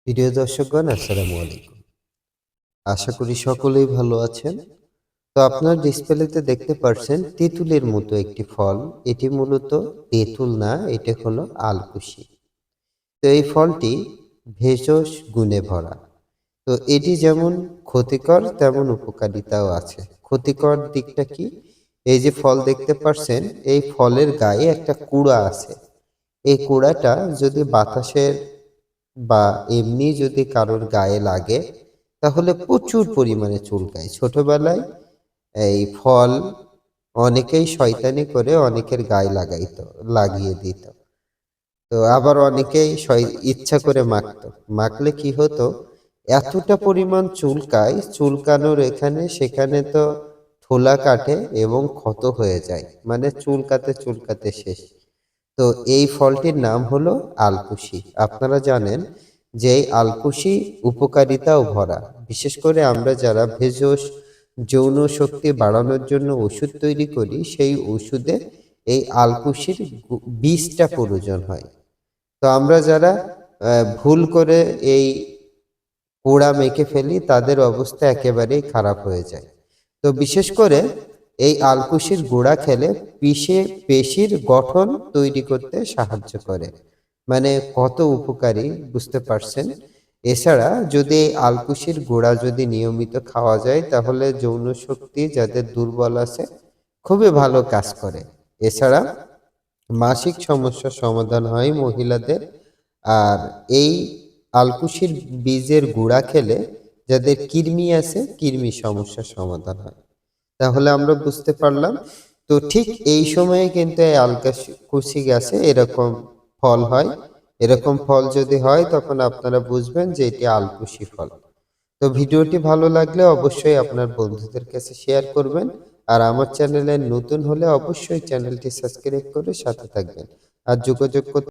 প্রিয় দর্শকগণ, আসসালামু আলাইকুম। আশা করি সকলেই ভালো আছেন। তো আপনার ডিসপ্লেতে দেখতে পারছেন তেঁতুলের মতো একটি ফল। এটি মূলত তেঁতুল না, এটা হলো আলকুশি। তো এই ফলটি ভেষজ গুণে ভরা। তো এটি যেমন ক্ষতিকর তেমন উপকারিতাও আছে। ক্ষতিকর দিকটা কি? এই যে ফল দেখতে পারছেন, এই ফলের গায়ে একটা কুড়া আছে। এই কুড়াটা যদি বাতাসের বা এমনি যদি কারোর গায়ে লাগে তাহলে প্রচুর পরিমাণে চুলকায়। ছোটবেলায় এই ফল অনেকেই শয়তানি করে অনেকের গায়ে লাগিয়ে দিত। তো আবার অনেকেই ইচ্ছা করে মাখতো। মাখলে কি হতো? এতটা পরিমাণ চুলকায়, চুলকানোর এখানে সেখানে তো থোলা কাটে এবং ক্ষত হয়ে যায়। মানে চুলকাতে চুলকাতে শেষ। তো এই ফলটির নাম হলো আলকুশি। আপনারা জানেন যে এই আলকুশি উপকারিতাও ভরা। বিশেষ করে আমরা যারা ভেষজ যৌন শক্তি বাড়ানোর জন্য ওষুধ তৈরি করি, সেই ওষুধে এই আলকুশির বীজটা প্রয়োজন হয়। তো আমরা যারা ভুল করে এই পোড়া মেখে ফেলি, তাদের অবস্থা একেবারেই খারাপ হয়ে যায়। তো বিশেষ করে এই আলকুশির গুঁড়া খেলে পেশির গঠন তৈরি করতে সাহায্য করে। মানে কত উপকারী, বুঝতে পারছেন? এছাড়া যদি এই আলকুশির গুঁড়া যদি নিয়মিত খাওয়া যায় তাহলে যৌন শক্তি যাদের দুর্বল আছে খুবই ভালো কাজ করে। এছাড়া মাসিক সমস্যার সমাধান হয় মহিলাদের। আর এই আলকুশির বীজের গুঁড়া খেলে যাদের কৃমি আছে, কৃমি সমস্যার সমাধান হয়। তাহলে আমরা বুঝতে পারলাম। তো ঠিক এই সময়ে কিন্তু এই আলকুশি গাছে এরকম ফল হয়। এরকম ফল যদি হয় তখন আপনারা বুঝবেন যে এটি আলকুশি ফল। তো ভিডিওটি ভালো লাগলে অবশ্যই আপনার বন্ধুদের কাছে শেয়ার করবেন। আর আমার চ্যানেলে নতুন হলে অবশ্যই চ্যানেলটি সাবস্ক্রাইব করে সাথে থাকবেন। আর যোগাযোগ করতে